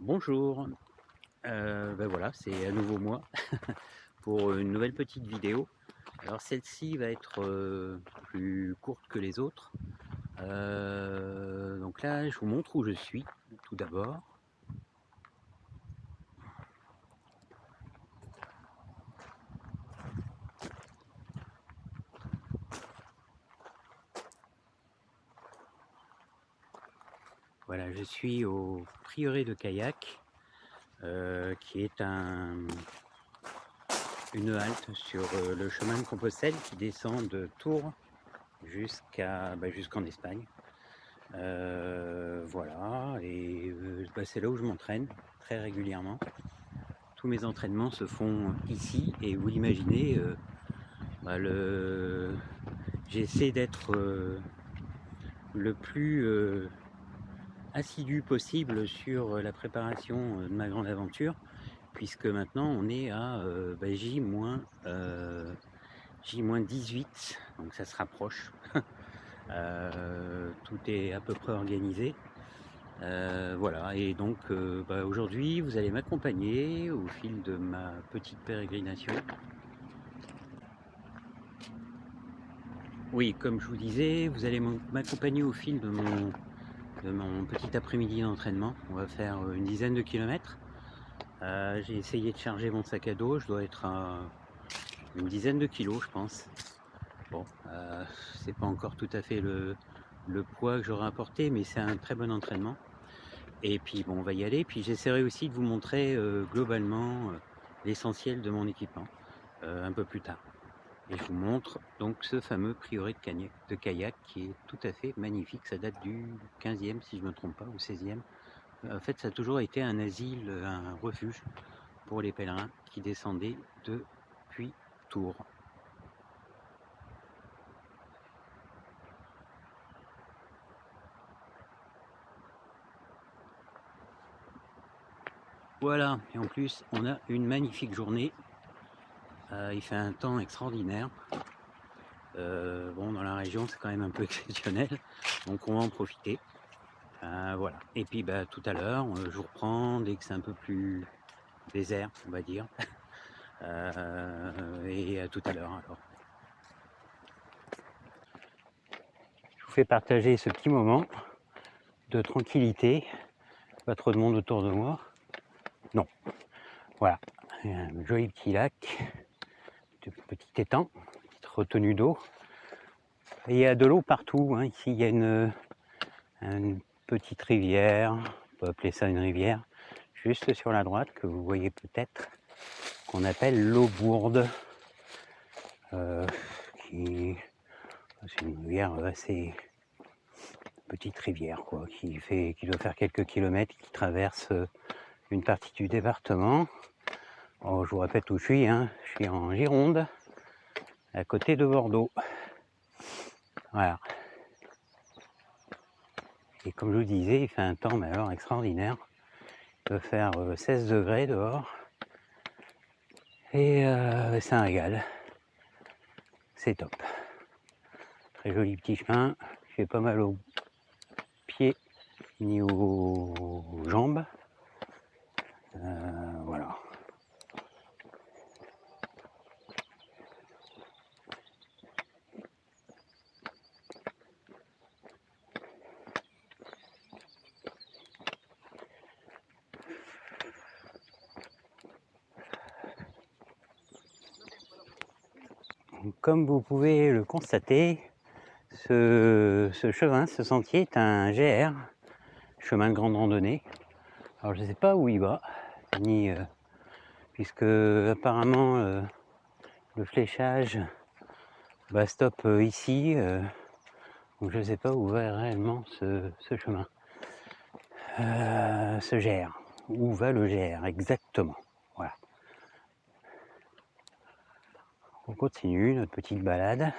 Bonjour, voilà, c'est à nouveau moi pour une nouvelle petite vidéo. Alors celle-ci va être plus courte que les autres. Donc là, je vous montre où je suis tout d'abord. Voilà, je suis au prieuré de Kayak, qui est une halte sur le chemin de Compostelle qui descend de Tours jusqu'en Espagne. Voilà, et c'est là où je m'entraîne très régulièrement. Tous mes entraînements se font ici et vous l'imaginez, j'essaie d'être le plus assidu possible sur la préparation de ma grande aventure, puisque maintenant on est à J-18, donc ça se rapproche. Tout est à peu près organisé. Voilà, et donc aujourd'hui vous allez m'accompagner au fil de ma petite pérégrination. Oui, comme je vous disais, vous allez m'accompagner au fil de mon petit après-midi d'entraînement. On va faire une dizaine de kilomètres. J'ai essayé de charger mon sac à dos, je dois être à une dizaine de kilos, je pense. Bon, c'est pas encore tout à fait le poids que j'aurais apporté, mais c'est un très bon entraînement. Et puis bon, on va y aller. Puis j'essaierai aussi de vous montrer globalement l'essentiel de mon équipement un peu plus tard. Et je vous montre donc ce fameux prieuré de Kayak qui est tout à fait magnifique. Ça date du 15e si je ne me trompe pas, ou 16e. En fait, ça a toujours été un asile, un refuge pour les pèlerins qui descendaient depuis Tours. Voilà, et en plus on a une magnifique journée. Il fait un temps extraordinaire. Bon, dans la région c'est quand même un peu exceptionnel, donc on va en profiter. Voilà. Et puis tout à l'heure, je vous reprends dès que c'est un peu plus désert, on va dire. Et à tout à l'heure alors. Je vous fais partager ce petit moment de tranquillité. Pas trop de monde autour de moi. Non. Voilà. Un joli petit lac, petit étang, petite retenue d'eau. Et il y a de l'eau partout. Hein. Ici, il y a une petite rivière. On peut appeler ça une rivière. Juste sur la droite, que vous voyez peut-être, qu'on appelle l'Aubourde. C'est une rivière assez petite rivière quoi, qui doit faire quelques kilomètres, qui traverse une partie du département. Oh, je vous répète où je suis, hein. Je suis en Gironde, à côté de Bordeaux. Voilà. Et comme je vous disais, il fait un temps mais alors extraordinaire. Il peut faire 16 degrés dehors. Et c'est un régal. C'est top. Très joli petit chemin. Il fait pas mal aux pieds ni aux jambes. Voilà. Comme vous pouvez le constater, ce chemin, ce sentier est un GR, chemin de grande randonnée. Alors je ne sais pas où il va, ni puisque apparemment le fléchage stop ici, donc je ne sais pas où va réellement ce chemin, ce GR. Où va le GR exactement? Voilà. On continue notre petite balade.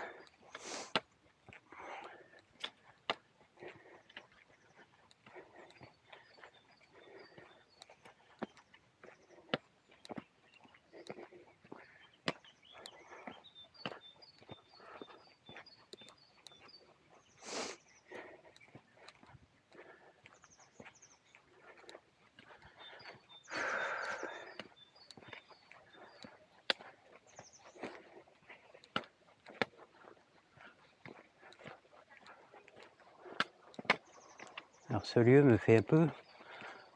Alors ce lieu me fait un peu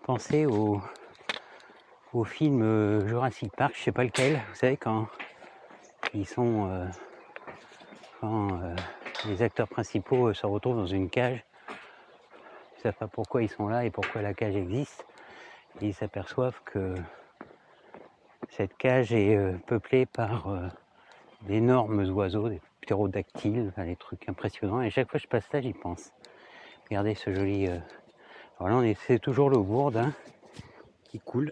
penser au film Jurassic Park, je sais pas lequel, vous savez quand ils sont quand les acteurs principaux se retrouvent dans une cage, ils ne savent pas pourquoi ils sont là et pourquoi la cage existe, et ils s'aperçoivent que cette cage est peuplée par d'énormes oiseaux, des ptérodactyles, enfin, des trucs impressionnants, et chaque fois que je passe là j'y pense. Regardez ce joli... Alors là c'est toujours le Gourde hein, qui coule.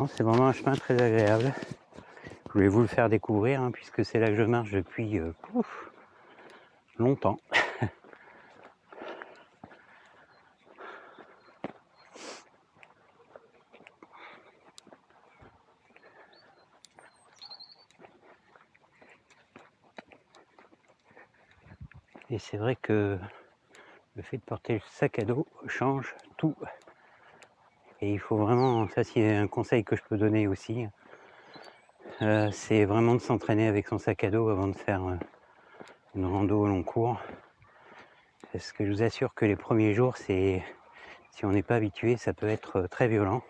C'est vraiment un chemin très agréable. Je voulais vous le faire découvrir hein, puisque c'est là que je marche depuis longtemps. Et c'est vrai que le fait de porter le sac à dos change tout. Et il faut vraiment, ça c'est un conseil que je peux donner aussi, c'est vraiment de s'entraîner avec son sac à dos avant de faire une rando au long cours. Parce que je vous assure que les premiers jours, si on n'est pas habitué, ça peut être très violent.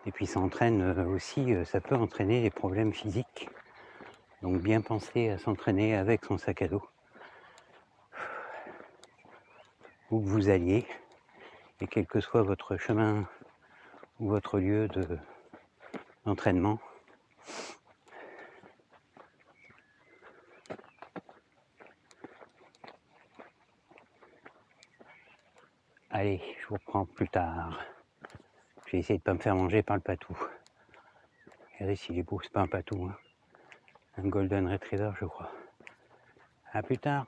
Et puis ça entraîne aussi, ça peut entraîner des problèmes physiques. Donc bien penser à s'entraîner avec son sac à dos. Où que vous alliez, et quel que soit votre chemin ou votre lieu d'entraînement. Allez, je vous reprends plus tard. Je vais essayer de ne pas me faire manger par le patou. Regardez s'il est beau, c'est pas un patou, hein. Un golden retriever je crois. À plus tard.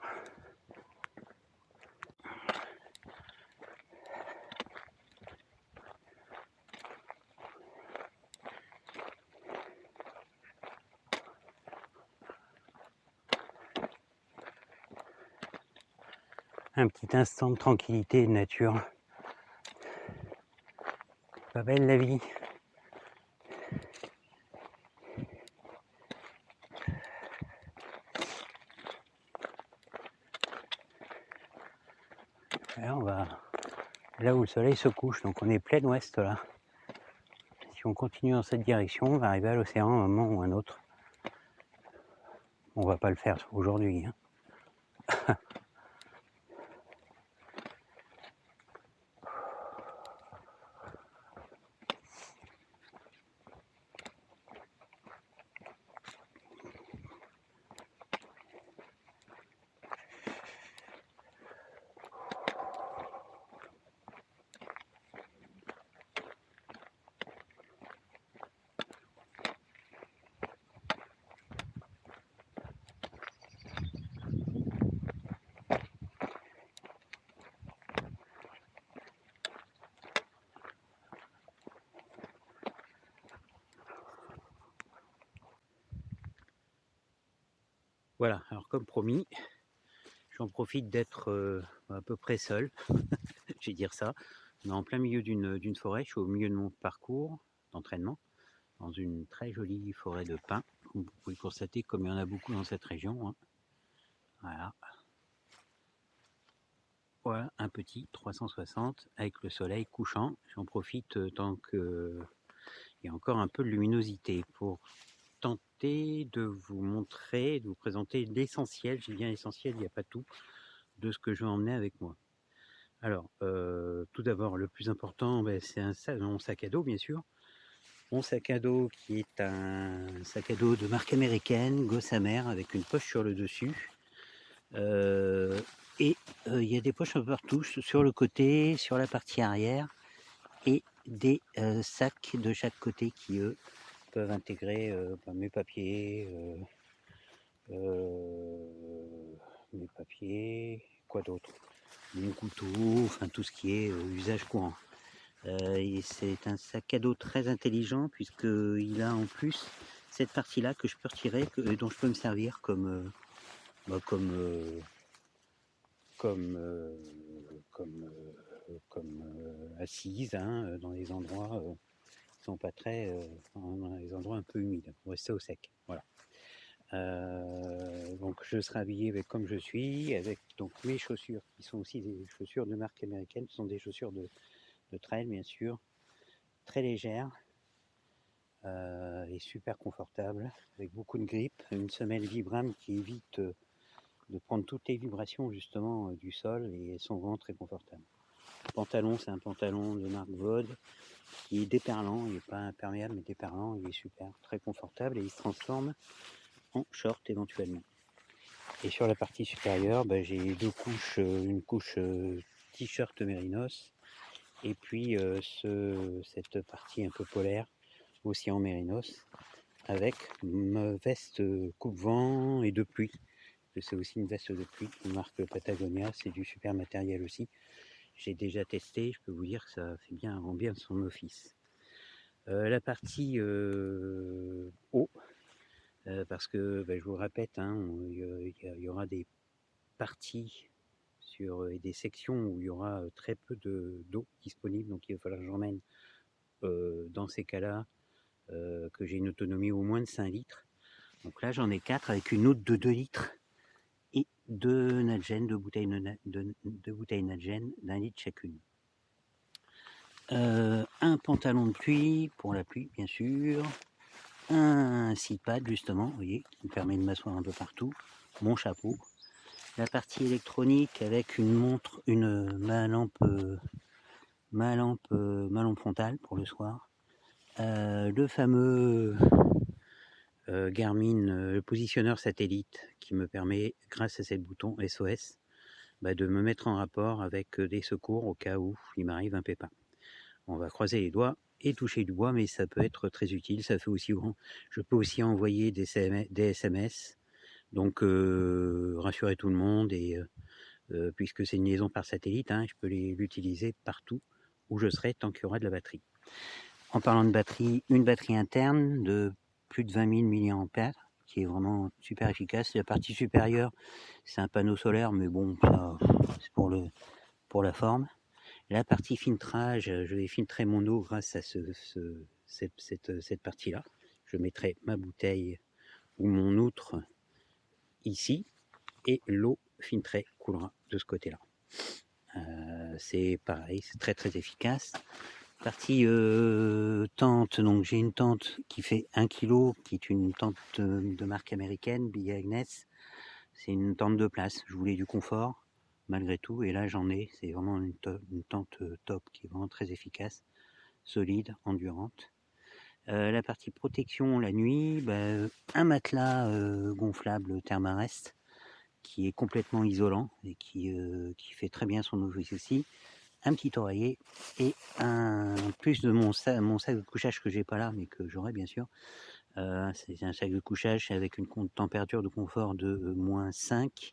Un petit instant de tranquillité et de nature. Pas belle la vie. Alors on va là où le soleil se couche, donc on est plein ouest là. Si on continue dans cette direction, on va arriver à l'océan à un moment ou un autre. On va pas le faire aujourd'hui, hein. Voilà, alors comme promis, j'en profite d'être à peu près seul, je vais dire ça. On est en plein milieu d'une forêt, je suis au milieu de mon parcours d'entraînement, dans une très jolie forêt de pins. Vous pouvez constater comme il y en a beaucoup dans cette région, hein. Voilà. Voilà, un petit 360 avec le soleil couchant. J'en profite tant qu'il y a encore un peu de luminosité pour tenter de vous montrer, de vous présenter l'essentiel, j'ai bien l'essentiel, il n'y a pas tout, de ce que je vais emmener avec moi. Alors, tout d'abord, le plus important, c'est mon sac à dos, bien sûr. Mon sac à dos qui est un sac à dos de marque américaine, Gossamer, avec une poche sur le dessus. Et il y a des poches un peu partout, sur le côté, sur la partie arrière, et des sacs de chaque côté qui, eux, peuvent intégrer mes papiers, quoi d'autre, mon couteau, enfin tout ce qui est usage courant. Et c'est un sac à dos très intelligent puisqu'il a en plus cette partie-là que je peux retirer, dont je peux me servir comme assise hein, dans les endroits qui sont pas très, dans les endroits un peu humides, pour rester au sec. Voilà. Donc je serai habillé comme je suis, avec donc mes chaussures qui sont aussi des chaussures de marque américaine, ce sont des chaussures de trail bien sûr, très légères et super confortables, avec beaucoup de grippe, une semelle Vibram qui évite de prendre toutes les vibrations justement du sol et elles sont vraiment très confortables. Le pantalon, c'est un pantalon de marque Vod qui est déperlant, il n'est pas imperméable mais déperlant, il est super, très confortable et il se transforme en short éventuellement. Et sur la partie supérieure, j'ai deux couches, une couche t-shirt mérinos et puis cette partie un peu polaire aussi en mérinos avec ma veste coupe-vent et de pluie. C'est aussi une veste de pluie, une marque Patagonia, c'est du super matériel aussi. J'ai déjà testé, je peux vous dire que ça fait bien, rend bien son office. La partie haut, parce que je vous répète, il y aura des parties et des sections où il y aura très peu d'eau disponible, donc il va falloir que j'emmène dans ces cas-là que j'ai une autonomie au moins de 5 litres. Donc là j'en ai 4 avec une outre de 2 litres et deux Nadgen, deux bouteilles Nadgen d'1 litre chacune. Un pantalon de pluie pour la pluie bien sûr, un six-pad justement, vous voyez, qui me permet de m'asseoir un peu partout, mon chapeau, la partie électronique avec une montre, ma lampe frontale pour le soir, le fameux Garmin, le positionneur satellite qui me permet, grâce à ces boutons SOS, de me mettre en rapport avec des secours au cas où il m'arrive un pépin. On va croiser les doigts et toucher du bois, mais ça peut être très utile. Ça fait aussi grand. Je peux aussi envoyer des SMS, donc rassurer tout le monde et puisque c'est une liaison par satellite, je peux l'utiliser partout où je serai tant qu'il y aura de la batterie. En parlant de batterie, une batterie interne de plus de 20 000 mAh qui est vraiment super efficace. La partie supérieure, c'est un panneau solaire, mais bon, ça, c'est pour la forme. La partie filtrage, je vais filtrer mon eau grâce à cette partie-là. Je mettrai ma bouteille ou mon outre ici et l'eau filtrée coulera de ce côté-là. C'est pareil, c'est très très efficace. Partie tente, donc j'ai une tente qui fait 1 kg, qui est une tente de marque américaine, Big Agnes. C'est une tente de place, je voulais du confort malgré tout, et là j'en ai, c'est vraiment une tente top qui est vraiment très efficace, solide, endurante. La partie protection la nuit, un matelas gonflable Thermarest qui est complètement isolant et qui fait très bien son office aussi. Un petit oreiller et plus de mon sac de couchage que j'ai pas là, mais que j'aurai bien sûr. C'est un sac de couchage avec une température de confort de -5,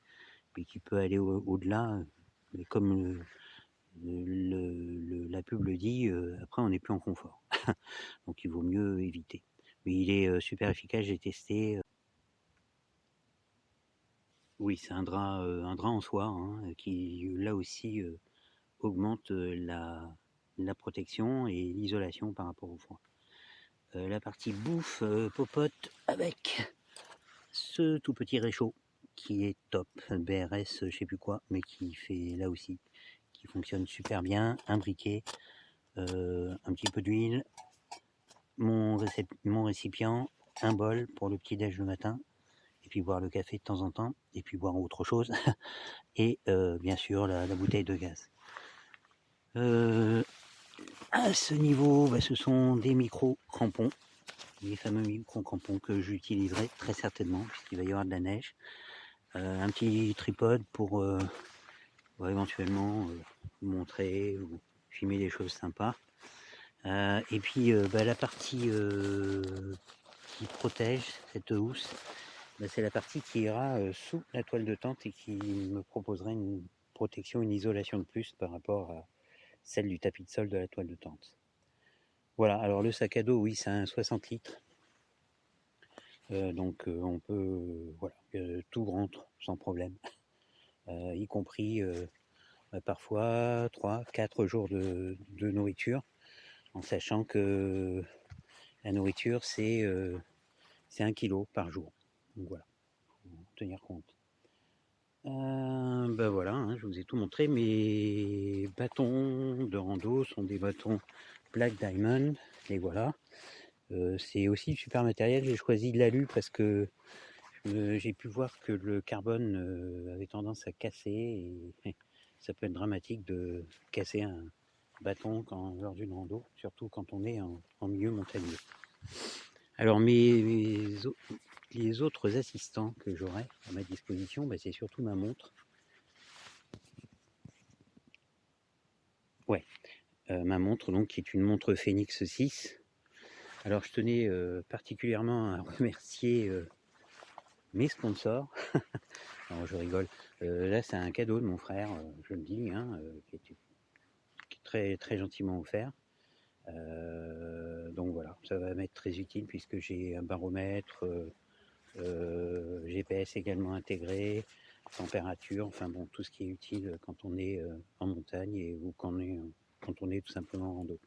mais qui peut aller au-delà. Mais comme la pub le dit, après on n'est plus en confort. Donc il vaut mieux éviter. Mais il est super efficace, j'ai testé. Oui, c'est un drap en soie qui là aussi augmente la protection et l'isolation par rapport au froid. La partie bouffe popote avec ce tout petit réchaud qui est top, BRS je sais plus quoi, mais qui fait là aussi, qui fonctionne super bien, un briquet, un petit peu d'huile, mon récipient, un bol pour le petit déj le matin, et puis boire le café de temps en temps, et puis boire autre chose, et bien sûr la bouteille de gaz. À ce niveau, ce sont des micro-crampons, les fameux micro-crampons que j'utiliserai très certainement, puisqu'il va y avoir de la neige. Un petit tripode pour éventuellement montrer ou filmer des choses sympas. Et puis la partie qui protège cette housse, c'est la partie qui ira sous la toile de tente et qui me proposerait une protection, une isolation de plus par rapport à celle du tapis de sol de la toile de tente. Voilà, alors le sac à dos, oui, c'est un 60 litres. Donc on peut, voilà, tout rentre sans problème, y compris parfois 3-4 jours de nourriture, en sachant que la nourriture c'est 1 kg par jour. Donc voilà, faut en tenir compte. Bah voilà, hein, je vous ai tout montré. Mes bâtons de rando sont des bâtons Black Diamond, et voilà. C'est aussi super matériel. J'ai choisi de l'alu parce que j'ai pu voir que le carbone avait tendance à casser, et ça peut être dramatique de casser un bâton lors d'une rando, surtout quand on est en milieu montagneux. Alors les autres assistants que j'aurai à ma disposition, bah, c'est surtout ma montre. Ouais, ma montre donc, qui est une montre Phoenix 6. Alors je tenais particulièrement à remercier mes sponsors. Alors je rigole. Là c'est un cadeau de mon frère, je le dis, hein, qui est très, très gentiment offert. Donc voilà, ça va m'être très utile puisque j'ai un baromètre, GPS également intégré, température, enfin bon, tout ce qui est utile quand on est en montagne ou quand on est tout simplement en rando.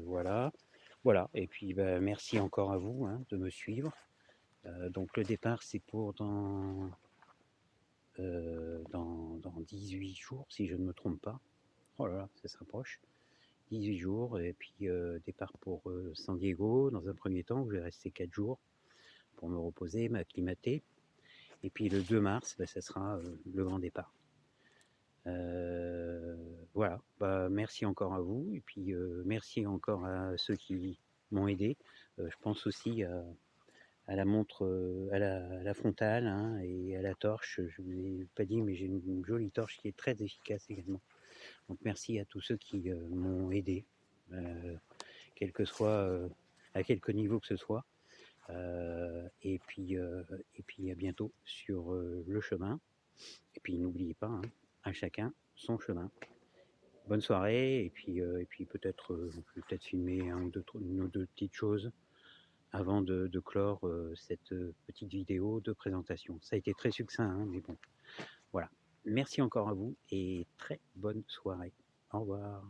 Voilà. Voilà, et puis bah, merci encore à vous, hein, de me suivre. Donc le départ c'est pour dans 18 jours, si je ne me trompe pas. Oh là là, ça se rapproche. 18 jours, et puis départ pour San Diego dans un premier temps, où je vais rester 4 jours pour me reposer, m'acclimater. Et puis le 2 mars, bah, ça sera le grand départ. Voilà, bah, merci encore à vous, et puis merci encore à ceux qui m'ont aidé. Je pense aussi à la montre, à la frontale, hein, et à la torche. Je ne vous ai pas dit, mais j'ai une jolie torche qui est très efficace également. Donc merci à tous ceux qui m'ont aidé, quel que soit, à quelque niveau que ce soit. Et puis à bientôt sur le chemin. Et puis n'oubliez pas, hein, à chacun son chemin. Bonne soirée, et puis peut-être je vais peut-être filmer une ou deux petites choses avant de clore cette petite vidéo de présentation. Ça a été très succinct, hein, mais bon, voilà. Merci encore à vous et très bonne soirée. Au revoir.